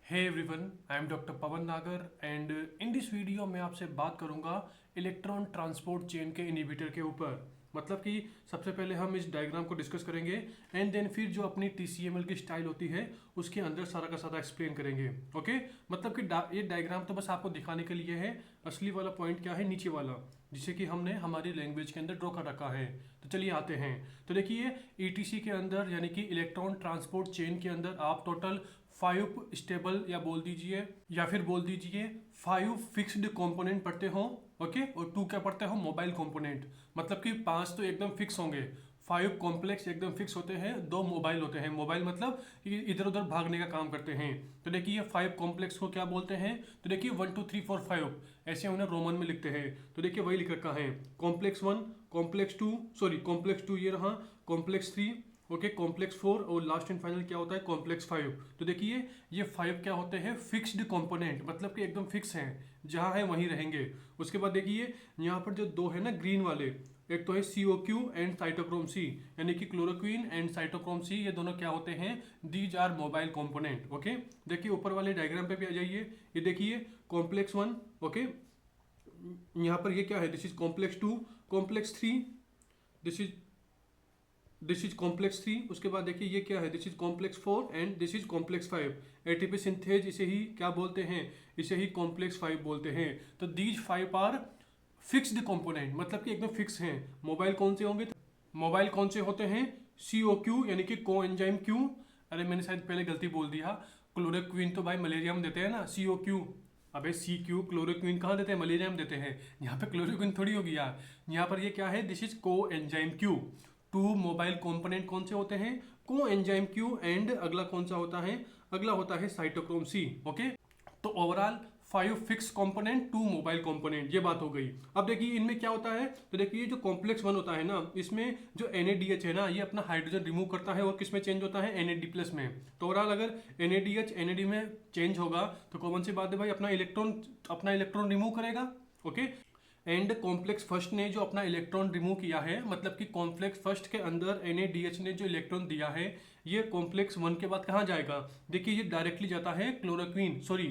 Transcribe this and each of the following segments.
Hey everyone, I am doctor Pawan Nagar and in this video मैं आपसे बात करूंगा इलेक्ट्रॉन ट्रांसपोर्ट चेन के इनहिबिटर के ऊपर। मतलब कि सबसे पहले हम इस डायग्राम को डिस्कस करेंगे एंड देन फिर जो अपनी टीसीएमएल की स्टाइल होती है उसके अंदर सारा का सारा एक्सप्लेन करेंगे। ओके, मतलब कि ये डायग्राम तो बस आपको दिखाने के लिए है। असली वाला पॉइंट क्या है, नीचे वाला, जिसे कि हमने हमारी लैंग्वेज के अंदर ड्रॉ कर रखा है। तो चलिए आते हैं। तो देखिए, ईटीसी के अंदर यानी कि इलेक्ट्रॉन ट्रांसपोर्ट चेन के अंदर आप टोटल 5 स्टेबल या बोल दीजिए या फिर बोल दीजिए 5 फिक्स्ड कंपोनेंट पढ़ते हो। ओके, और 2 क्या पढ़ते हो, मोबाइल कंपोनेंट। मतलब कि 5 तो एकदम फिक्स होंगे, 5 कॉम्प्लेक्स एकदम फिक्स होते हैं, 2 मोबाइल होते हैं। मोबाइल मतलब इधर उधर भागने का काम करते हैं। तो देखिए 5 कॉम्प्लेक्स को क्या बोलते हैं, तो देखिए 1 2 3 4 5 ऐसे उन्हें रोमन में लिखते हैं। तो देखिए वही लिख रखा है, कॉम्प्लेक्स 1, कॉम्प्लेक्स 2, सॉरी कॉम्प्लेक्स 2 ये रहा, कॉम्प्लेक्स 3, ओके, कॉम्प्लेक्स 4 और लास्ट एंड फाइनल क्या होता है, कॉम्प्लेक्स 5। तो देखिए ये 5 क्या होते हैं, फिक्स्ड कंपोनेंट, मतलब कि एकदम फिक्स हैं, जहां है वहीं रहेंगे। उसके बाद देखिए यहाँ पर जो 2 है ना ग्रीन वाले, एक तो है COQ एंड साइटोक्रोम सी, यानी कि क्लोरोक्वीन एंड साइटोक्रोम सी, ये दोनों क्या होते हैं, these are mobile component. Okay, देखिए ऊपर वाले डायग्राम पे भी आ जाइए। ये देखिए कॉम्प्लेक्स 1, ओके, यहाँ पर ये क्या है, this is complex 2, complex 3, this is complex 3। उसके बाद देखिए ये क्या है, this is complex 4 and this is complex 5। ATP synthase इसे ही क्या बोलते हैं, इसे ही कॉम्प्लेक्स 5 बोलते हैं। तो दीज 5 आर फिक्स्ड कंपोनेंट, मतलब कि एकदम फिक्स हैं। मोबाइल कौन से होंगे, मोबाइल कौन से होते हैं, COQ यानी कि को एंजाइम क्यू। अरे मैंने शायद पहले गलती बोल दिया, क्लोरोक्वीन तो भाई मलेरिया में देते हैं ना, COQ। अबे CQ, क्लोरोक्वीन कहाँ देते हैं, मलेरिया में देते हैं। यहाँ पे क्लोरोक्वीन थोड़ी हो गया, यहाँ पर ये क्या है, दिस इज को एंजाइम क्यू। 2 मोबाइल कंपोनेंट कौन से होते हैं, को एंजाइम क्यू एंड अगला कौन सा होता है, अगला होता है साइटोक्रोम सी। ओके, तो overall 5 fix component, 2 mobile component, ये बात हो गई। अब देखिए इनमें क्या होता है, तो देखिए जो कॉम्प्लेक्स 1 होता है ना, इसमें जो NADH है ना, ये अपना हाइड्रोजन रिमूव करता है और किस में चेंज होता है, NAD+ में। तो ओवरऑल अगर NADH NAD में चेंज होगा तो कॉमन सी बात है भाई, अपना इलेक्ट्रॉन रिमूव करेगा। ओके, एंड कॉम्प्लेक्स फर्स्ट ने जो अपना इलेक्ट्रॉन रिमूव किया है, मतलब कि कॉम्प्लेक्स फर्स्ट के अंदर NADH ने जो इलेक्ट्रॉन दिया है, ये कॉम्प्लेक्स 1 के बाद कहाँ जाएगा, देखिए ये डायरेक्टली जाता है क्लोरोक्वीन, सॉरी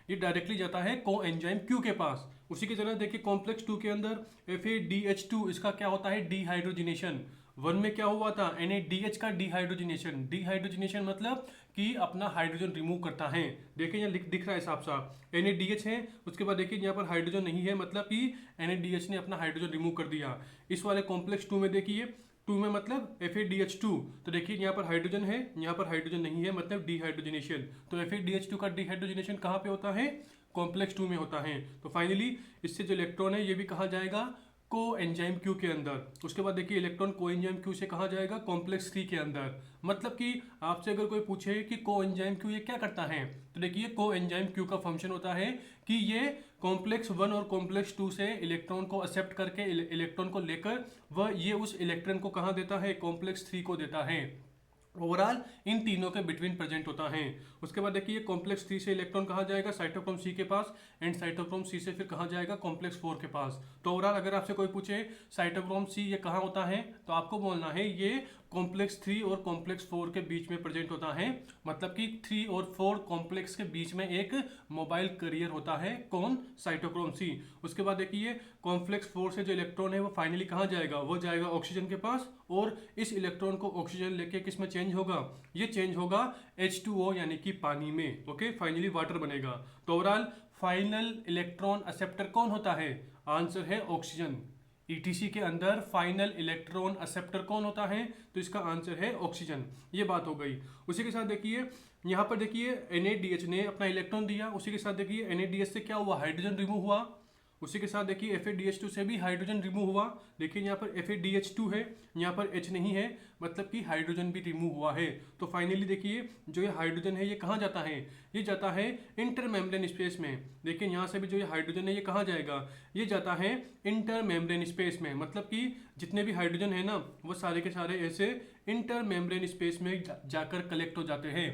ये डायरेक्टली जाता है को एंजाइम क्यू के पास। उसी की तरह देखिए कॉम्प्लेक्स 2 के अंदर FADH2, इसका क्या होता है, डिहाइड्रोजिनेशन। 1 में क्या हुआ था, NADH का डिहाइड्रोजिनेशन। डिहाइड्रोजिनेशन मतलब कि अपना हाइड्रोजन रिमूव करता है। देखिए यहाँ दिख रहा है साफ साफ, NADH है, उसके बाद देखिए यहाँ पर हाइड्रोजन नहीं है, मतलब कि NADH ने अपना हाइड्रोजन रिमूव कर दिया। इस वाले कॉम्प्लेक्स 2 में देखिए, 2 में मतलब FADH2, तो देखिए यहाँ पर हाइड्रोजन है, यहाँ पर हाइड्रोजन नहीं है, मतलब डिहाइड्रोजिनेशन। तो FADH2 का डिहाइड्रोजिनेशन कहाँ पे होता है, कॉम्प्लेक्स 2 में होता है। तो फाइनली इससे जो इलेक्ट्रॉन है ये भी कहाँ जाएगा, को एंजाइम क्यू के अंदर। उसके बाद देखिए इलेक्ट्रॉन को एंजाइम क्यू से कहाँ जाएगा, कॉम्प्लेक्स 3 के अंदर। मतलब कि आपसे अगर कोई पूछे कि को एंजाइम क्यू ये क्या करता है, तो देखिए को एंजाइम क्यू का फंक्शन होता है कि ये कॉम्प्लेक्स 1 और कॉम्प्लेक्स 2 से इलेक्ट्रॉन को एक्सेप्ट करके, इलेक्ट्रॉन को लेकर वह ये उस इलेक्ट्रॉन को कहाँ देता है, कॉम्प्लेक्स 3 को देता है। ओवरऑल इन तीनों के बिटवीन प्रेजेंट होता है। उसके बाद देखिए कॉम्प्लेक्स 3 से इलेक्ट्रॉन कहाँ जाएगा, साइटोक्रोम सी के पास, एंड साइटोक्रोम सी से फिर कहाँ जाएगा, कॉम्प्लेक्स 4 के पास। तो ओवरऑल अगर आपसे कोई पूछे साइटोक्रोम सी ये कहाँ होता है, तो आपको बोलना है ये कॉम्प्लेक्स 3 और कॉम्प्लेक्स 4 के बीच में प्रेजेंट होता है। मतलब कि 3 और 4 कॉम्प्लेक्स के बीच में एक मोबाइल करियर होता है, कौन, साइटोक्रोम सी। उसके बाद देखिए कॉम्प्लेक्स 4 से जो इलेक्ट्रॉन है वो फाइनली कहाँ जाएगा, वो जाएगा ऑक्सीजन के पास, और इस इलेक्ट्रॉन को ऑक्सीजन लेके किस में चेंज होगा, ये चेंज होगा H2O यानी कि पानी में। ओके, फाइनली वाटर बनेगा। तो ओवरऑल फाइनल इलेक्ट्रॉन एक्सेप्टर कौन होता है, आंसर है ऑक्सीजन। ईटीसी के अंदर फाइनल इलेक्ट्रॉन एक्सेप्टर कौन होता है, तो इसका आंसर है ऑक्सीजन। ये बात हो गई। उसी के साथ देखिए यहाँ पर देखिए NADH ने अपना इलेक्ट्रॉन दिया, उसी के साथ देखिए NADH से क्या हुआ, हाइड्रोजन रिमूव हुआ। उसी के साथ देखिए FADH2 से भी हाइड्रोजन रिमूव हुआ। देखिए यहाँ पर FADH2 है, यहाँ पर H नहीं है, मतलब कि हाइड्रोजन भी रिमूव हुआ है। तो फाइनली देखिए जो ये हाइड्रोजन है ये कहाँ जाता है, ये जाता है इंटरमेम्ब्रेन स्पेस में। देखिए यहाँ से भी जो ये हाइड्रोजन है ये कहाँ जाएगा, ये जाता है इंटरमेम्ब्रेन स्पेस में। मतलब कि जितने भी हाइड्रोजन है ना, वो सारे के सारे ऐसे इंटरमेम्ब्रेन स्पेस में जाकर कलेक्ट हो जाते हैं।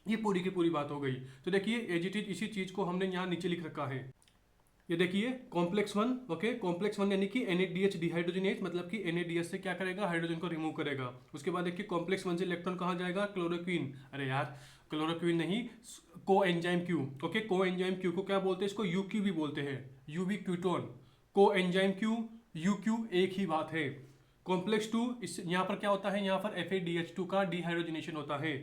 ये पूरी की पूरी बात हो गई। तो देखिए एज इट इज इसी चीज को हमने यहाँ नीचे लिख रखा है। ये देखिए कॉम्प्लेक्स 1, ओके, कॉम्प्लेक्स 1 यानी कि NADH डिहाइड्रोजनेज, मतलब कि NADH से क्या करेगा, हाइड्रोजन को रिमूव करेगा। उसके बाद देखिए कॉम्प्लेक्स 1 से इलेक्ट्रॉन कहाँ जाएगा, क्लोरोक्वीन, अरे यार क्लोरोक्विन नहीं, को एंजाइम क्यू। ओके, को एंजाइम क्यू को क्या बोलते हैं, इसको यूक्यू भी बोलते हैं, यूवी क्यूटोन। को एंजाइम क्यू, यूक्यू एक ही बात है। कॉम्प्लेक्स 2, इस यहाँ पर क्या होता है, यहाँ पर FADH2 का डिहाइड्रोजनेशन होता है।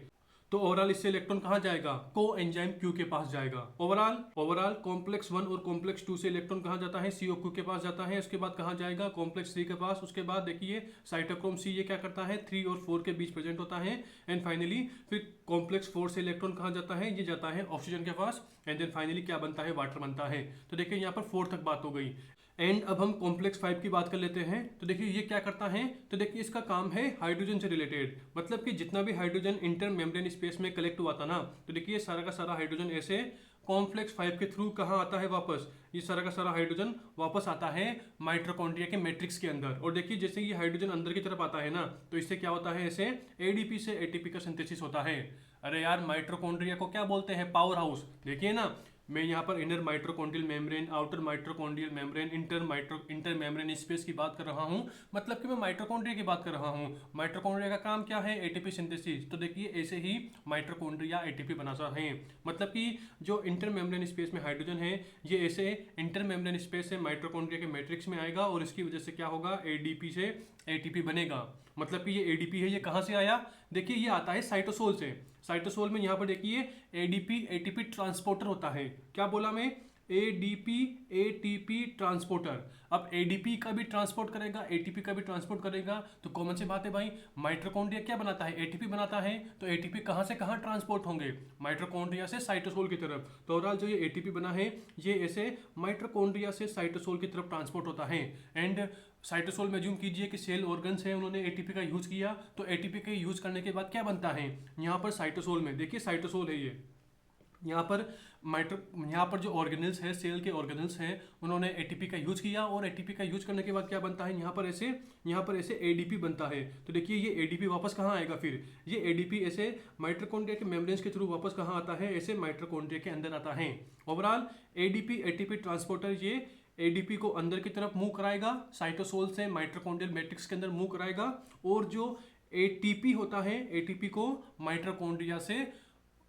तो ओवरऑल इससे इलेक्ट्रॉन कहाँ जाएगा, को एंजाइम क्यू के पास जाएगा। ओवरऑल कॉम्प्लेक्स 1 और कॉम्प्लेक्स 2 से इलेक्ट्रॉन कहाँ जाता है, COQ के पास जाता है। उसके बाद कहाँ जाएगा, कॉम्प्लेक्स 3 के पास। उसके बाद देखिए साइटोक्रोम C ये क्या करता है, 3 और 4 के बीच प्रेजेंट होता है। एंड फाइनली फिर कॉम्प्लेक्स 4 से इलेक्ट्रॉन कहाँ जाता है, ये जाता है ऑक्सीजन के पास। एंड देन फाइनली क्या बनता है, वाटर बनता है। तो देखिए यहाँ पर 4 तक बात हो गई। एंड अब हम कॉम्प्लेक्स 5 की बात कर लेते हैं। तो देखिए ये क्या करता है, तो देखिए इसका काम है हाइड्रोजन से रिलेटेड, मतलब कि जितना भी हाइड्रोजन इंटर मेम्ब्रेन स्पेस में कलेक्ट हुआ था ना, तो देखिए सारा का सारा हाइड्रोजन ऐसे कॉम्प्लेक्स 5 के थ्रू कहाँ आता है वापस, ये सारा का सारा हाइड्रोजन वापस आता है माइटोकॉन्ड्रिया के मैट्रिक्स के अंदर। और देखिए जैसे ये हाइड्रोजन अंदर की तरफ आता है ना, तो इससे क्या होता है, ऐसे ADP से ATP का सिंथेसिस होता है। अरे यार माइटोकॉन्ड्रिया को क्या बोलते हैं, पावर हाउस। देखिए ना, मैं यहाँ पर inner mitochondrial membrane, outer mitochondrial membrane, inter membrane space की बात कर रहा हूँ, मतलब कि मैं माइट्रोकॉन्ड्रिया की बात कर रहा हूँ। माइट्रोकॉन्ड्रिया का काम क्या है, ATP सिंथेसिस। तो देखिए ऐसे ही माइट्रोकॉन्ड्रिया ATP बनाता है, मतलब कि जो इंटर मेम्ब्रेन स्पेस में हाइड्रोजन है, ये ऐसे इंटर मेम्ब्रेन स्पेस से माइट्रोकॉन्ड्रिया के मैट्रिक्स में आएगा और इसकी वजह से क्या होगा, ADP से ATP बनेगा। मतलब कि ये ADP है, ये कहाँ से आया, देखिए ये आता है साइटोसोल से। साइटोसोल में यहाँ पर देखिए ADP ATP ट्रांसपोर्टर होता है। क्या बोला मैं, ADP ATP ट्रांसपोर्टर। अब ADP का भी ट्रांसपोर्ट करेगा, ATP का भी ट्रांसपोर्ट करेगा, तो कॉमन सी बात है भाई, माइटोकॉन्ड्रिया क्या बनाता है, ATP बनाता है। तो ATP कहाँ से कहाँ ट्रांसपोर्ट होंगे, माइटोकॉन्ड्रिया से साइटोसोल की तरफ। तो ओवरऑल जो ये ATP बना है, ये ऐसे माइटोकॉन्ड्रिया से साइटोसोल की तरफ ट्रांसपोर्ट होता है। एंड साइटोसोल में ज्यूम कीजिए कि सेल ऑर्गन्स हैं, उन्होंने ATP का यूज किया, तो ATP का यूज करने के बाद क्या बनता है, यहाँ पर साइटोसोल में देखिए साइटोसोल है ये, यहाँ पर यहाँ पर जो ऑर्गेनल्स है, सेल के ऑर्गेनल्स हैं, उन्होंने ATP का यूज किया और ATP का यूज करने के बाद क्या बनता है, यहाँ पर ऐसे ADP बनता है। तो देखिए ये ADP वापस कहाँ आएगा, फिर ये ADP ऐसे माइटोकॉन्ड्रिया के मेम्ब्रेन्स के थ्रू वापस कहाँ आता है, ऐसे माइटोकॉन्ड्रिया के अंदर आता है। ओवरऑल ADP ATP ट्रांसपोर्टर ये ADP को अंदर की तरफ मूव कराएगा, साइटोसोल से माइटोकॉन्ड्रियल मैट्रिक्स के अंदर मूव कराएगा, और जो ATP होता है, ATP को माइटोकॉन्ड्रिया से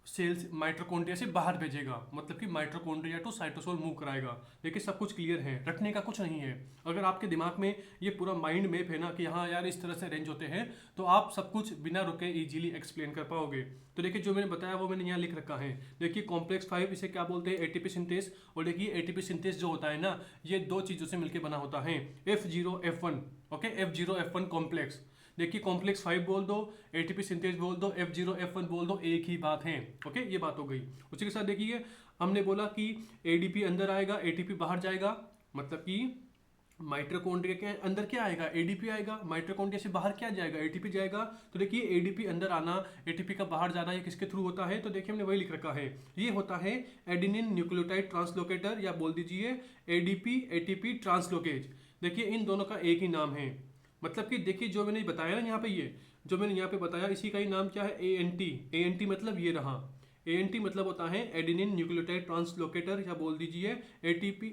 सेल्स माइटोकॉन्ड्रिया से बाहर भेजेगा, मतलब कि माइटोकॉन्ड्रिया टू साइटोसोल मूव कराएगा। देखिए सब कुछ क्लियर है, रटने का कुछ नहीं है। अगर आपके दिमाग में ये पूरा माइंड मैप है ना कि हाँ यार इस तरह से अरेंज होते हैं, तो आप सब कुछ बिना रुके इजीली एक्सप्लेन कर पाओगे। तो देखिए जो मैंने बताया वो मैंने यहाँ लिख रखा है। देखिए कॉम्प्लेक्स 5 इसे क्या बोलते हैं, ATP सिंथेस। और देखिए ATP सिंथेस जो होता है ना, ये दो चीज़ों से मिलकर बना होता है, F0F1। Okay, F0F1 complex. देखिए कॉम्प्लेक्स 5 बोल दो, ATP सिंथेस बोल दो, F0F1 बोल दो, एक ही बात है। ओके, ये बात हो गई। उसी के साथ देखिए हमने बोला कि ADP अंदर आएगा, ATP बाहर जाएगा, मतलब कि माइटोकॉन्ड्रिया के अंदर क्या आएगा, ADP आएगा, माइटोकॉन्ड्रिया से बाहर क्या जाएगा, ATP जाएगा। तो देखिए ADP अंदर आना, ATP का बाहर जाना, ये किसके थ्रू होता है, तो देखिए हमने वही लिख रखा है, ये होता है एडेनिन न्यूक्लियोटाइड ट्रांसलोकेटर, या बोल दीजिए ADP ATP ट्रांसलोकेज। देखिए इन दोनों का एक ही नाम है, मतलब कि देखिए जो मैंने बताया ना यहाँ पे, ये जो मैंने यहाँ पे बताया इसी का ही नाम क्या है, ANT मतलब ये रहा, ANT मतलब होता है एडेनिन न्यूक्लियोटाइड ट्रांसलोकेटर, या बोल दीजिए ADP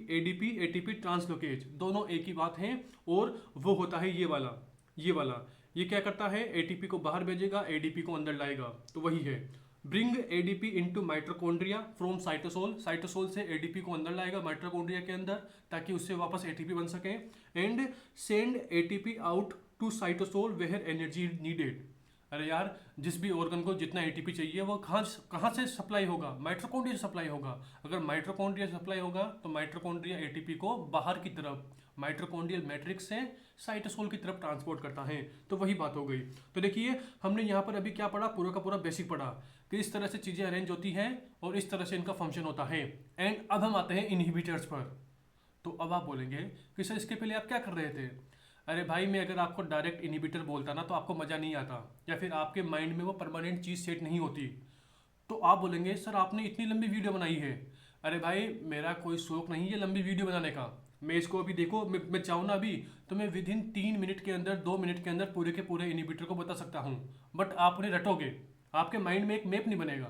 ATP ट्रांसलोकेज। दोनों एक ही बात है, और वो होता है ये वाला। ये क्या करता है, ATP को बाहर भेजेगा, ADP को अंदर लाएगा, तो वही है। Bring ADP into mitochondria from cytosol, cytosol से ADP को अंदर लाएगा माइटोकॉन्ड्रिया के अंदर, ताकि उससे वापस ATP बन सके। And send ATP out to cytosol where energy needed. अरे यार जिस भी ऑर्गन को जितना ATP चाहिए वो कहाँ से सप्लाई होगा, माइटोकॉन्ड्रिया से सप्लाई होगा। अगर माइटोकॉन्ड्रिया से सप्लाई होगा तो माइटोकॉन्ड्रिया ATP को बाहर की तरफ माइटोकॉन्ड्रियल मैट्रिक्स से साइटोसोल की तरफ ट्रांसपोर्ट करता है। तो वही बात हो गई। तो देखिए हमने यहाँ पर अभी क्या पढ़ा, पूरा का पूरा बेसिक पढ़ा कि इस तरह से चीज़ें अरेंज होती हैं और इस तरह से इनका फंक्शन होता है। एंड अब हम आते हैं इनहिबिटर्स पर। तो अब आप बोलेंगे कि सर इसके पहले आप क्या कर रहे थे। अरे भाई मैं अगर आपको डायरेक्ट इनहिबिटर बोलता ना तो आपको मज़ा नहीं आता, या फिर आपके माइंड में वो परमानेंट चीज़ सेट नहीं होती। तो आप बोलेंगे सर आपने इतनी लंबी वीडियो बनाई है। अरे भाई मेरा कोई शौक नहीं है लंबी वीडियो बनाने का। मैं इसको अभी देखो, मैं चाहूँ ना अभी तो मैं विद इन 3 मिनट के अंदर 2 मिनट के अंदर पूरे के पूरे इनहिबिटर को बता सकता हूँ। बट आप उन्हें रटोगे, आपके माइंड में एक मैप नहीं बनेगा।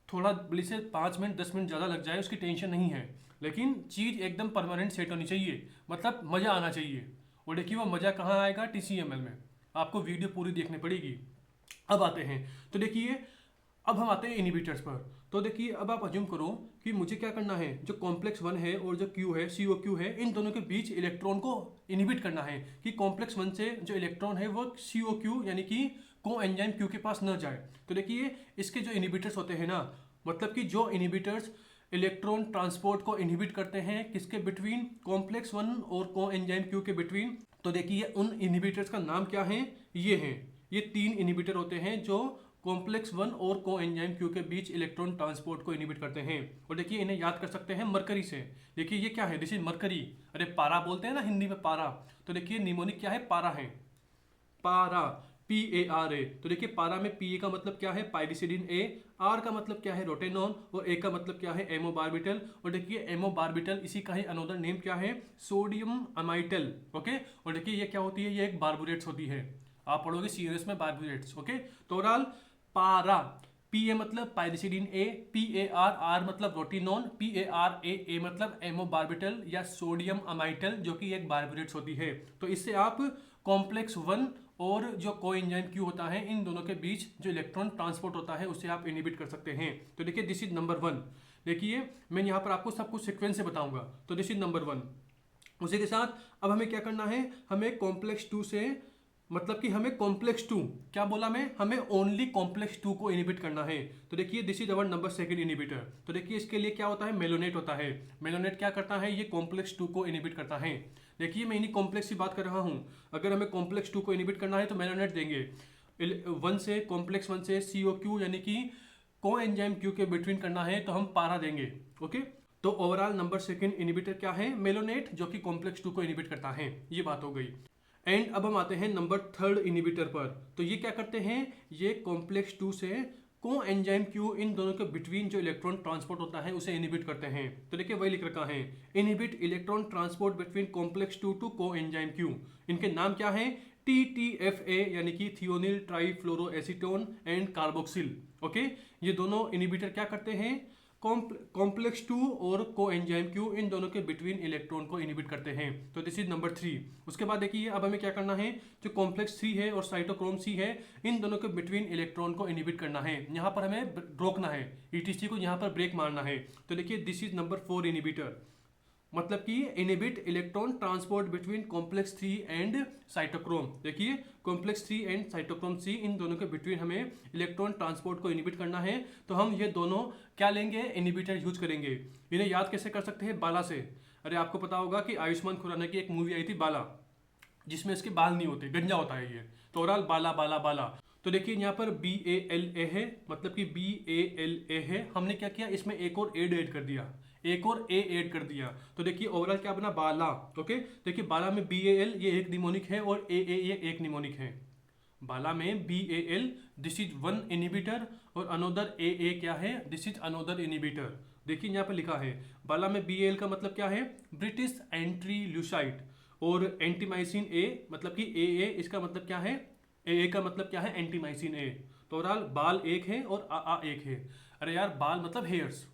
थोड़ा बड़ी से 5 मिनट 10 मिनट ज़्यादा लग जाए उसकी टेंशन नहीं है, लेकिन चीज़ एकदम परमानेंट सेट होनी चाहिए, मतलब मज़ा आना चाहिए। और देखिए वो मज़ा कहाँ आएगा, TCML में। आपको वीडियो पूरी देखनी पड़ेगी। अब आते हैं तो देखिए अब हम आते हैं इनिबिटर्स पर। तो देखिए अब आप अज्यूम करो कि मुझे क्या करना है, जो कॉम्प्लेक्स 1 है और जो Q है COQ है, इन दोनों के बीच इलेक्ट्रॉन को इनिबिट करना है कि कॉम्प्लेक्स 1 से जो इलेक्ट्रॉन है वो COQ यानी कि को एंजाइम Q के पास न जाए। तो देखिए इसके जो इनिबिटर्स होते हैं ना, मतलब कि जो इनिबिटर्स इलेक्ट्रॉन ट्रांसपोर्ट को इनहिबिट करते हैं किसके बिटवीन, कॉम्प्लेक्स 1 और को एंजाइम Q के बिटवीन। तो देखिए उन इनहिबिटर्स का नाम क्या है, ये हैं, ये 3 इनहिबिटर होते हैं जो कॉम्प्लेक्स 1 और को एंजाइम Q के बीच इलेक्ट्रॉन ट्रांसपोर्ट को इनहिबिट करते हैं। और देखिए इन्हें याद कर सकते हैं मरकरी से। देखिए ये क्या है, दिस इज मरकरी। अरे पारा बोलते हैं ना हिंदी में, पारा। तो देखिए निमोनिक क्या है, पारा है, पारा, PARA। तो देखिए पारा में PA का मतलब क्या है, पाइरिसिडिन A, R का मतलब क्या है, रोटेनॉन, और A का मतलब क्या है, एमोबार्बिटल। और देखिए एमोबार्बिटल इसी का ही अनदर नेम क्या है, सोडियम अमाइटल। ओके, और देखिए ये क्या होती है, ये एक बार्बोरेट्स होती है, आप पढ़ोगे सीरियस में बार्बोरेट्स। ओके, तो ओवरऑल पारा, PA मतलब पाइरिसिडिन A, PAR, R मतलब रोटिनॉन, PARA मतलब एमोबार्बिटल या सोडियम अमाइटल, जो कि एक बार्बोरेट्स होती है। तो इससे आप कॉम्प्लेक्स 1 और जो कोएंजाइम Q होता है, इन दोनों के बीच जो इलेक्ट्रॉन ट्रांसपोर्ट होता है उसे आप इनहिबिट कर सकते हैं। तो देखिए दिस इज नंबर 1। देखिए मैं यहाँ पर आपको सब कुछ सीक्वेंस से बताऊंगा। तो दिस इज नंबर 1। उसी के साथ अब हमें क्या करना है, हमें कॉम्प्लेक्स 2 से, मतलब कि हमें कॉम्प्लेक्स 2, क्या बोला मैं, हमें ओनली कॉम्प्लेक्स 2 को इनहिबिट करना है। तो देखिए this is our number 2 inhibitor. तो देखिए इसके लिए क्या होता है, मेलोनेट होता है। मेलोनेट क्या करता है, ये कॉम्प्लेक्स 2 को इनहिबिट करता है। देखिए मैं इन्हीं कॉम्प्लेक्स की बात कर रहा हूँ। अगर हमें कॉम्प्लेक्स 2 को इनहिबिट करना है तो मेलोनेट देंगे। 1 से, कॉम्प्लेक्स 1 से COQ यानी कि को एंजाइम Q के बिटवीन करना है तो हम पारा देंगे। ओके, तो ओवरऑल नंबर 2 इनहिबिटर क्या है, मेलोनेट, जो कि कॉम्प्लेक्स 2 को इनहिबिट करता है। ये बात हो गई। एंड अब हम आते हैं नंबर 3 इनहिबिटर पर। तो ये क्या करते हैं, ये कॉम्प्लेक्स 2 से को एंजाइम Q, इन दोनों के बिटवीन जो इलेक्ट्रॉन ट्रांसपोर्ट होता है उसे इनहिबिट करते हैं। तो देखिए वही लिख रखा है, inhibit electron transport between complex 2 two को एंजाइम Q। इनके नाम क्या है, TTFA यानी कि thionyl trifluoroacetone and carboxyl. Okay, ये दोनों इनहिबिटर क्या करते हैं, कॉम्प्लेक्स 2 और को एंजाइम Q, इन दोनों के बिटवीन इलेक्ट्रॉन को इनहिबिट करते हैं। तो दिस इज नंबर 3। उसके बाद देखिए अब हमें क्या करना है, जो कॉम्प्लेक्स 3 है और साइटोक्रोम C है, इन दोनों के बिटवीन इलेक्ट्रॉन को इनहिबिट करना है। यहाँ पर हमें रोकना है, ETC को यहाँ पर ब्रेक मारना है। तो देखिए दिस इज नंबर 4 इनहिबिटर, मतलब कि inhibit electron transport between complex 3 and cytochrome. देखिए कॉम्प्लेक्स 3 एंड साइटोक्रोम C, इन दोनों के बिटवीन हमें इलेक्ट्रॉन ट्रांसपोर्ट को इनहिबिट करना है। तो हम ये दोनों क्या लेंगे, इनहिबिटर यूज करेंगे। इन्हें याद कैसे कर सकते हैं, बाला से। अरे आपको पता होगा कि आयुष्मान खुराना की एक मूवी आई थी बाला, जिसमें इसके बाल नहीं होते, गंजा होता है ये। तो ओवरऑल बाला बाला बाला। तो देखिए यहाँ पर BALA है, मतलब कि BALA है। हमने क्या किया, इसमें एक और ऐड कर दिया, एक और A ऐड कर दिया। तो देखिए ओवरऑल क्या बना, बाला। ओके, देखिए बाला में BAL ये एक निमोनिक है और AA ये एक निमोनिक है। बाला में BAL, दिस इज 1 इनहिबिटर, और अनोदर AA क्या है, दिस इज अनोदर इनहिबिटर। देखिए यहाँ पर लिखा है, बाला में BAL का मतलब क्या है, ब्रिटिश एंट्रील्यूसाइड, और एंटीमाइसिन A, मतलब कि AA इसका मतलब क्या है, AA का मतलब क्या है, एंटीमाइसिन A। तो ओवरऑल बाल एक है और AA एक है। अरे यार बाल मतलब हेयर्स,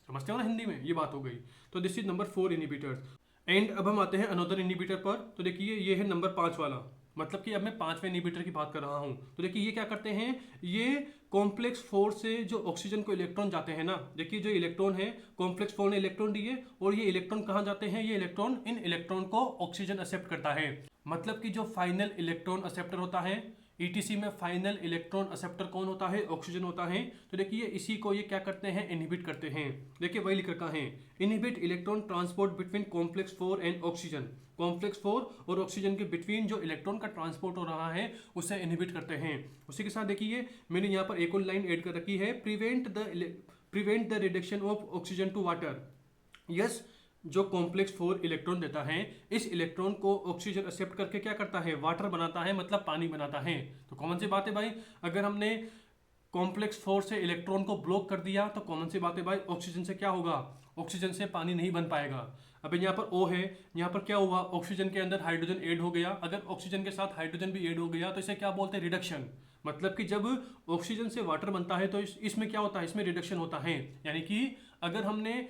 समझते हो ना हिंदी में, ये बात हो गई। तो this is number 4 inhibitors. And अब हम आते हैं अनदर इनहिबिटर पर। तो देखिए ये है नंबर 5 वाला, मतलब कि अब मैं 5वें इनहिबिटर की बात कर रहा हूँ। तो देखिए ये क्या करते हैं, ये कॉम्प्लेक्स 4 से जो ऑक्सीजन को इलेक्ट्रॉन जाते हैं ना, देखिए जो इलेक्ट्रॉन है, कॉम्प्लेक्स 4 ने इलेक्ट्रॉन दिए, और ये इलेक्ट्रॉन कहाँ जाते हैं, ये इलेक्ट्रॉन इन इलेक्ट्रॉन को ऑक्सीजन एक्सेप्ट करता है। मतलब कि जो फाइनल इलेक्ट्रॉन एक्सेप्टर होता है, ETC में फाइनल इलेक्ट्रॉन एक्सेप्टर कौन होता है, ऑक्सीजन होता है। तो देखिए इसी को ये क्या करते हैं, इनहिबिट करते हैं। देखिए वही लिख रखा है, inhibit electron transport between complex 4 and oxygen. Complex 4 और ऑक्सीजन के बिटवीन जो इलेक्ट्रॉन का ट्रांसपोर्ट हो रहा है उसे इनहिबिट करते हैं। उसी के साथ देखिए मैंने यहाँ पर एक और लाइन ऐड कर रखी है, prevent the reduction of oxygen to water. Yes, जो कॉम्प्लेक्स 4 इलेक्ट्रॉन देता है, इस इलेक्ट्रॉन को ऑक्सीजन एक्सेप्ट करके क्या करता है, वाटर बनाता है, मतलब पानी बनाता है। तो कॉमन सी बात है भाई, अगर हमने कॉम्प्लेक्स 4 से इलेक्ट्रॉन को ब्लॉक कर दिया तो कॉमन सी बात है भाई, ऑक्सीजन से क्या होगा, ऑक्सीजन से पानी नहीं बन पाएगा। अब यहाँ पर O है, यहाँ पर क्या हुआ, ऑक्सीजन के अंदर हाइड्रोजन ऐड हो गया। अगर ऑक्सीजन के साथ हाइड्रोजन भी ऐड हो गया तो इसे क्या बोलते हैं, रिडक्शन। मतलब कि जब ऑक्सीजन से वाटर बनता है तो इसमें क्या होता है, इसमें रिडक्शन होता है। यानी कि अगर हमने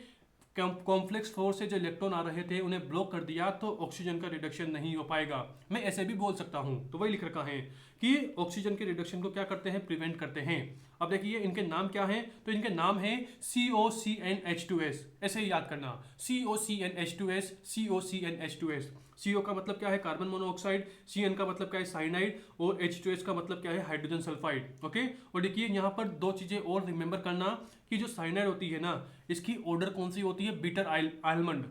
कॉम्प्लेक्स 4 से जो इलेक्ट्रॉन आ रहे थे उन्हें ब्लॉक कर दिया तो ऑक्सीजन का रिडक्शन नहीं हो पाएगा। मैं ऐसे भी बोल सकता हूं, तो वही लिख रखा है कि ऑक्सीजन के रिडक्शन को क्या करते हैं, प्रिवेंट करते हैं। अब देखिए इनके नाम क्या हैं, तो इनके नाम है COCnH2s, ऐसे ही याद करना, COCnH2s, COCnH2s। CO का मतलब क्या है, कार्बन मोनोऑक्साइड, CN का मतलब क्या है, साइनाइड, और H2S का मतलब क्या है, हाइड्रोजन सल्फाइड। ओके, और देखिए यहाँ पर दो चीजें और रिमेंबर करना कि जो साइनाइड होती है ना, इसकी ऑर्डर कौन सी होती है, बीटर आलमंड।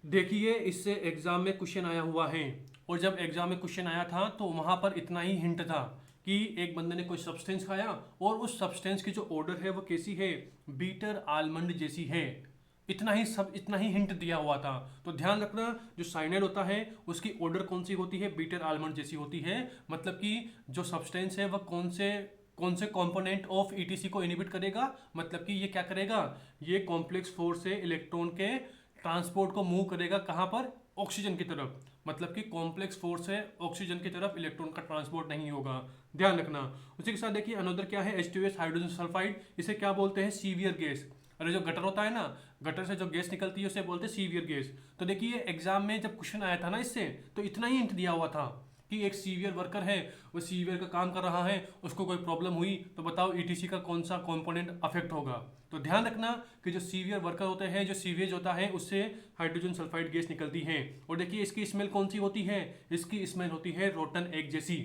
देखिए इससे एग्जाम में क्वेश्चन आया हुआ है, और जब एग्जाम में क्वेश्चन आया था तो वहां पर इतना ही हिंट था कि एक बंदे ने कोई सब्सटेंस खाया और उस सब्सटेंस की जो ऑर्डर है वो कैसी है, बीटर आलमंड जैसी है। इतना ही हिंट दिया हुआ था। तो ध्यान रखना, जो साइनाइड होता है उसकी ऑर्डर कौन सी होती है, बीटर आलमंड जैसी होती है। मतलब कि जो सब्सटेंस है वह कौन से कंपोनेंट ऑफ ईटीसी को इनहिबिट करेगा, मतलब कि ये क्या करेगा, ये कॉम्प्लेक्स 4 से इलेक्ट्रॉन के ट्रांसपोर्ट को मूव करेगा, कहां पर, ऑक्सीजन की तरफ। मतलब कि कॉम्प्लेक्स 4 से ऑक्सीजन की तरफ इलेक्ट्रॉन का ट्रांसपोर्ट नहीं होगा, ध्यान रखना। उसी के साथ देखिए अनदर क्या है, H2S हाइड्रोजन सल्फाइड, इसे क्या बोलते हैं, सीवियर गैस। अरे जो गटर होता है ना, गटर से जो गैस निकलती है उसे बोलते हैं सीवियर गैस। तो देखिए एग्जाम में जब क्वेश्चन आया था ना इससे, तो इतना ही हिंट दिया हुआ था कि एक सीवियर वर्कर है, वो सीवियर का काम कर रहा है, उसको कोई प्रॉब्लम हुई तो बताओ ईटीसी का कौन सा कंपोनेंट अफेक्ट होगा। तो ध्यान रखना कि जो सीवियर वर्कर होते हैं, जो सीवियर होता है उससे हाइड्रोजन सल्फाइड गैस निकलती है। और देखिए इसकी स्मेल कौन सी होती है, इसकी स्मेल होती है रोटन एग जैसी।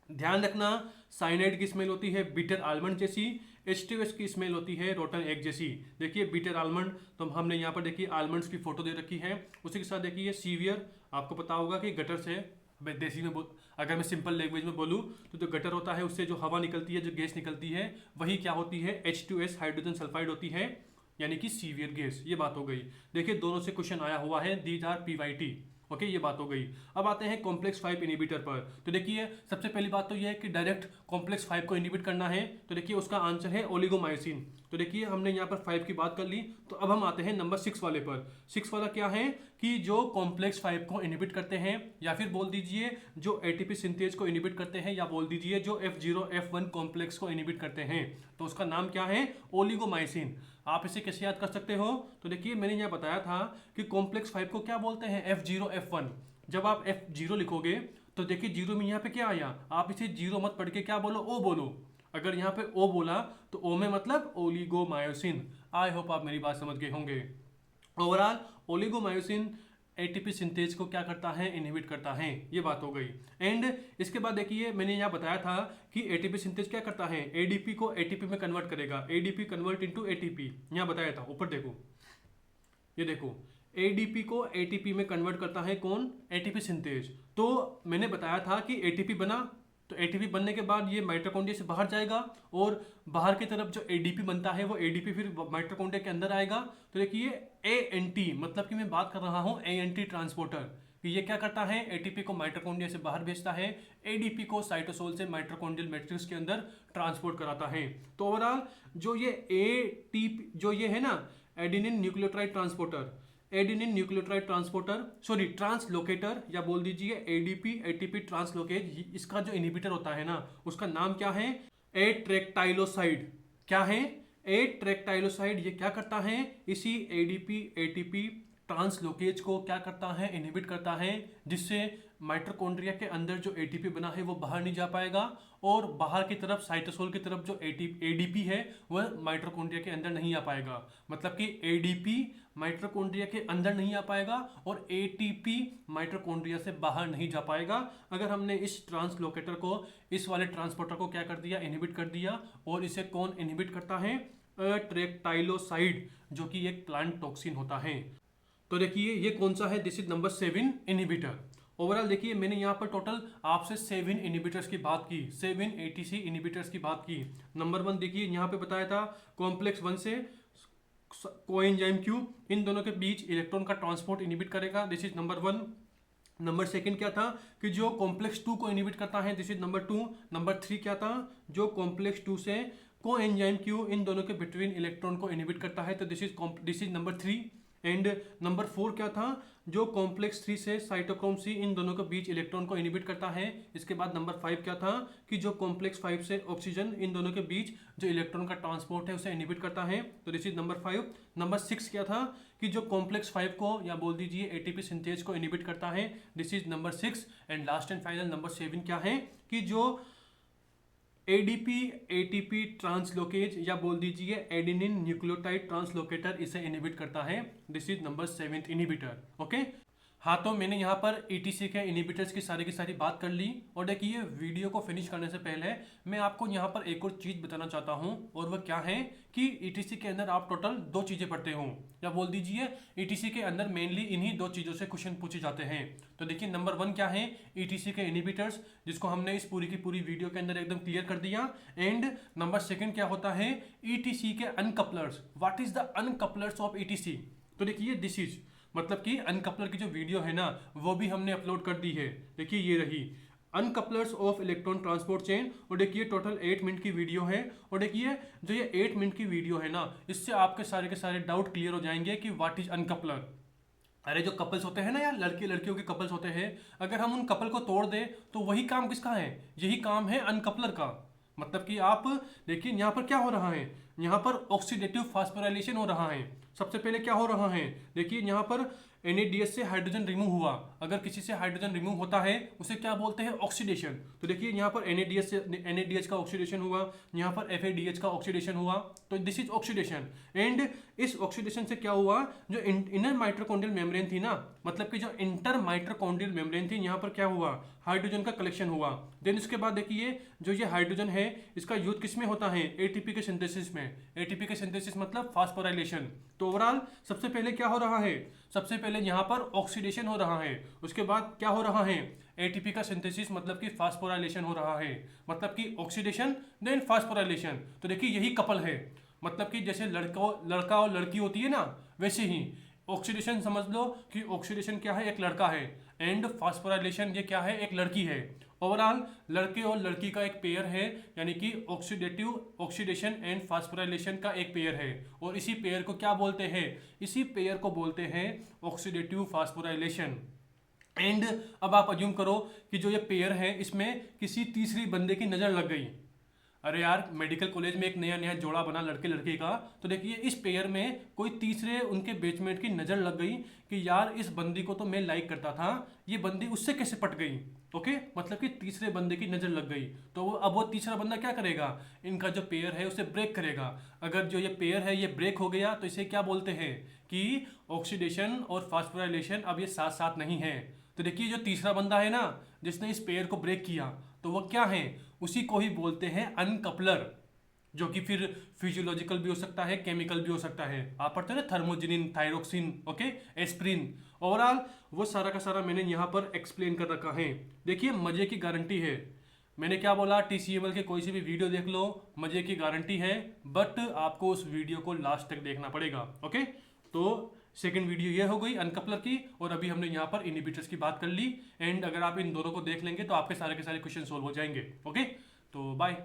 ध्यान रखना, साइनाइड की स्मेल होती है बीटर आलमंड जैसी, H2S की स्मेल होती है रोटन एग जैसी। देखिए बीटर आलमंड, तो हमने यहाँ पर देखिए आलमंड्स की फोटो दे रखी है। उसी के साथ देखिए सीवियर, आपको पता होगा कि गटर से, देसी में अगर मैं सिंपल लैंग्वेज में बोलूँ तो जो गटर होता है उससे जो हवा निकलती है, जो गैस निकलती है, वही क्या होती है, H2S हाइड्रोजन सल्फाइड होती है, यानी कि सीवियर गैस। ये बात हो गई। देखिए दोनों से क्वेश्चन आया हुआ है, दीज आर PYT। ओके, ये बात हो गई। अब आते हैं कॉम्प्लेक्स 5 इनिबिटर पर। तो देखिए सबसे पहली बात तो यह है कि डायरेक्ट कॉम्प्लेक्स 5 को इनिबिट करना है, तो देखिए उसका आंसर है ओलिगोमायोसिन। तो देखिए हमने यहाँ पर 5 की बात कर ली, तो अब हम आते हैं नंबर 6 वाले पर। 6 वाला क्या है कि जो कॉम्प्लेक्स 5 को इनिबिट करते हैं, या फिर बोल दीजिए जो एटीपी सिंथेज को इनिबिट करते हैं, या बोल दीजिए जो F0 F1 कॉम्प्लेक्स को इनिबिट करते हैं, तो उसका नाम क्या है, ओलिगोमायोसिन। आप इसे कैसे याद कर सकते हो, तो देखिए मैंने यहाँ बताया था कि कॉम्प्लेक्स 5 को क्या बोलते हैं, F0 F1। जब आप F0 लिखोगे तो देखिए जीरो में यहाँ पे क्या आया, आप इसे जीरो मत पढ़ के क्या बोलो, ओ बोलो। अगर यहाँ पे ओ बोला तो ओ में मतलब ओलिगोमायोसिन। आई होप आप मेरी बात समझ गए होंगे। ओवरऑल ओलिगोमायोसिन एटीपी सिंथेज को क्या करता है, इनहिबिट करता है, ये बात हो गई। एंड इसके बाद देखिए मैंने यहाँ बताया था कि एटीपी सिंथेज क्या करता है, एडीपी को एटीपी में कन्वर्ट करेगा, एडीपी कन्वर्ट इनटू एटीपी। यहाँ बताया था, ऊपर देखो, ये देखो, एडीपी को एटीपी में कन्वर्ट करता है कौन, एटीपी सिंथेज। तो मैंने बताया था कि एटीपी बना, तो एटीपी बनने के बाद ये माइटोकॉन्ड्रिया से बाहर जाएगा, और बाहर की तरफ जो एडीपी बनता है वो एडीपी फिर माइटोकॉन्ड्रिया के अंदर आएगा। तो देखिए एएनटी, मतलब कि मैं बात कर रहा हूँ एएनटी ट्रांसपोर्टर, कि ये क्या करता है, एटीपी को माइटोकॉन्ड्रिया से बाहर भेजता है, एडीपी को साइटोसोल से माइटोकॉन्ड्रियल मैट्रिक्स के अंदर ट्रांसपोर्ट कराता है। तो ओवरऑल जो ये एटीपी जो ये है ना, adenine nucleotide transporter, adenine nucleotide transporter, sorry translocator, या बोल दीजिए एडीपी एटीपी ट्रांसलोकेट, इसका जो इनहिबिटर होता है ना, उसका नाम क्या है, एट्रेक्टाइलोसाइड। क्या है, एट्रेक्टाइलोसाइड। ये क्या करता है, इसी एडीपी एटीपी ट्रांसलोकेज को क्या करता है, इनहिबिट करता है, जिससे माइटोकॉन्ड्रिया के अंदर जो एटीपी बना है वो बाहर नहीं जा पाएगा, और बाहर की तरफ साइटोसोल की तरफ जो एडीपी है वह माइटोकॉन्ड्रिया के अंदर नहीं आ पाएगा। मतलब कि एडीपी माइटोकॉन्ड्रिया के अंदर नहीं आ पाएगा और एटीपी माइटोकॉन्ड्रिया से बाहर नहीं जा पाएगा। अगर हमने इस ट्रांसलोकेटर को, इस वाले ट्रांसपोर्टर को क्या कर दिया, इनहिबिट कर दिया। और इसे कौन इनहिबिट करता है, ट्रेक्टाइलोसाइड, जो कि एक प्लांट टॉक्सिन होता है। तो देखिए ये कौन सा है, this is number 7 inhibitor. Overall देखिए मैंने यहाँ पर टोटल आपसे 7 इनहिबिटर्स की बात की, 7 एटीसी इनहिबिटर्स की बात की। नंबर 1 देखिए यहाँ पे बताया था कॉम्प्लेक्स 1 से कोएंजाइम Q, इन दोनों के बीच इलेक्ट्रॉन का ट्रांसपोर्ट इनहिबिट करेगा, दिस इज नंबर 1। नंबर 2 क्या था कि जो कॉम्प्लेक्स 2 को इनहिबिट करता है, दिस इज नंबर 2। नंबर 3 क्या था, जो कॉम्प्लेक्स 2 से कोएंजाइम Q, इन दोनों के बिटवीन इलेक्ट्रॉन को इनहिबिट करता है, तो this is number 3। And number 4 क्या था, जो कॉम्प्लेक्स 3 से साइटोक्रोम C, इन दोनों के बीच इलेक्ट्रॉन को इनहिबिट करता है। इसके बाद नंबर 5 क्या था कि जो कॉम्प्लेक्स 5 से ऑक्सीजन, इन दोनों के बीच जो इलेक्ट्रॉन का ट्रांसपोर्ट है उसे इनहिबिट करता है, तो दिस इज नंबर 5। नंबर 6 क्या था कि जो कॉम्प्लेक्स 5 को, या बोल दीजिए एटीपी सिंथेज को इनहिबिट करता है, this is number 6। And last and final number 7 क्या है कि जो एडीपी एटीपी ट्रांसलोकेज या बोल दीजिए एडेनिन न्यूक्लियोटाइड ट्रांसलोकेटर इसे इनहिबिट करता है। This is number 7th inhibitor. Okay, हाँ तो मैंने यहाँ पर ETC के इनहिबिटर्स की सारी बात कर ली। और देखिए वीडियो को फिनिश करने से पहले मैं आपको यहाँ पर एक और चीज़ बताना चाहता हूँ, और वह क्या है कि ETC के अंदर आप टोटल 2 चीज़ें पढ़ते हो, या बोल दीजिए ETC के अंदर मेनली इन्हीं 2 चीज़ों से क्वेश्चन पूछे जाते हैं। तो देखिए नंबर 1 क्या है, ETC के इनहिबिटर्स, जिसको हमने इस पूरी की पूरी वीडियो के अंदर एकदम क्लियर कर दिया। एंड नंबर 2 क्या होता है, ETC के uncouplers. What is the uncouplers of ETC? तो देखिए दिस इज मतलब कि अनकपलर की जो वीडियो है ना वो भी हमने अपलोड कर दी है। देखिए ये रही अनकपलर्स ऑफ इलेक्ट्रॉन ट्रांसपोर्ट चेन, और देखिए टोटल 8 मिनट की वीडियो है। और देखिए जो ये 8 मिनट की वीडियो है ना, इससे आपके सारे के सारे डाउट क्लियर हो जाएंगे कि व्हाट इज अनकपलर। अरे जो कपल्स होते हैं ना यार, लड़के लड़कियों के कपल्स होते हैं, अगर हम उन कपल को तोड़ दें तो वही काम किसका है, यही काम है अनकपलर का। मतलब कि आप देखिए यहाँ पर क्या हो रहा है, यहाँ पर ऑक्सीडेटिव फास्फोराइलेशन हो रहा है। सबसे पहले क्या हो रहा है, देखिए यहाँ पर NADH से हाइड्रोजन रिमूव हुआ। अगर किसी से हाइड्रोजन रिमूव होता है उसे क्या बोलते हैं, ऑक्सीडेशन। तो देखिए यहाँ पर NADH का ऑक्सीडेशन हुआ, यहाँ पर FADH का ऑक्सीडेशन हुआ, तो दिस इज ऑक्सीडेशन। एंड इस ऑक्सीडेशन से क्या हुआ, जो इनर माइटोकॉन्ड्रियल मेम्ब्रेन थी ना, मतलब कि जो इंटर माइटोकॉन्ड्रियल मेम्ब्रेन थी, यहाँ पर क्या हुआ, हाइड्रोजन का कलेक्शन हुआ। देन उसके बाद देखिए जो ये हाइड्रोजन है इसका यूज किस में होता है, ATP के सिंथेसिस में। ATP के सिंथेसिस मतलब फास्फोराइलेशन। तो ओवरऑल सबसे पहले क्या हो रहा है, सबसे पहले यहाँ पर ऑक्सीडेशन हो रहा है, उसके बाद क्या हो रहा है, ATP का सिंथेसिस मतलब कि फास्फोराइलेशन हो रहा है, मतलब कि ऑक्सीडेशन देन फास्फोराइलेशन। तो देखिए यही कपल है, मतलब कि जैसे लड़का और लड़की होती है ना, वैसे ही ऑक्सीडेशन समझ लो कि ऑक्सीडेशन क्या है, एक लड़का है, एंड फास्फोराइलेशन ये क्या है, एक लड़की है। ओवरऑल लड़के और लड़की का एक पेयर है, यानी कि ऑक्सीडेशन एंड फास्फोराइलेशन का एक पेयर है, और इसी पेयर को क्या बोलते हैं, इसी पेयर को बोलते हैं ऑक्सीडेटिव फास्फोराइलेशन। एंड अब आप अज्यूम करो कि जो ये पेयर है इसमें किसी तीसरी बंदे की नज़र लग गई। अरे यार मेडिकल कॉलेज में एक नया जोड़ा बना लड़के लड़के का, तो देखिए इस पेयर में कोई तीसरे उनके बेचमेंट की नज़र लग गई कि यार इस बंदी को तो मैं लाइक करता था, ये बंदी उससे कैसे पट गई। ओके, मतलब कि तीसरे बंदे की नज़र लग गई, तो अब वो तीसरा बंदा क्या करेगा, इनका जो पेयर है उसे ब्रेक करेगा। अगर जो ये पेयर है ये ब्रेक हो गया तो इसे क्या बोलते हैं कि ऑक्सीडेशन और फास्फोराइलेशन अब ये साथ साथ नहीं है। तो देखिए जो तीसरा बंदा है ना जिसने इस पेयर को ब्रेक किया, तो वो क्या है, उसी को ही बोलते हैं अनकपलर, जो कि फिर फिजियोलॉजिकल भी हो सकता है, केमिकल भी हो सकता है। आप पढ़ते हैं ना थर्मोजिनिन, थायरोक्सिन, ओके, एस्प्रिन। ओवरऑल वो सारा का सारा मैंने यहाँ पर एक्सप्लेन कर रखा है। देखिए मजे की गारंटी है, मैंने क्या बोला, TCML के कोई सी भी वीडियो देख लो, मजे की गारंटी है, बट आपको उस वीडियो को लास्ट तक देखना पड़ेगा। ओके, तो सेकंड वीडियो ये हो गई अनकपलर की, और अभी हमने यहाँ पर इनहिबिटर्स की बात कर ली। एंड अगर आप इन दोनों को देख लेंगे तो आपके सारे के सारे क्वेश्चन सोल्व हो जाएंगे। ओके, तो बाय।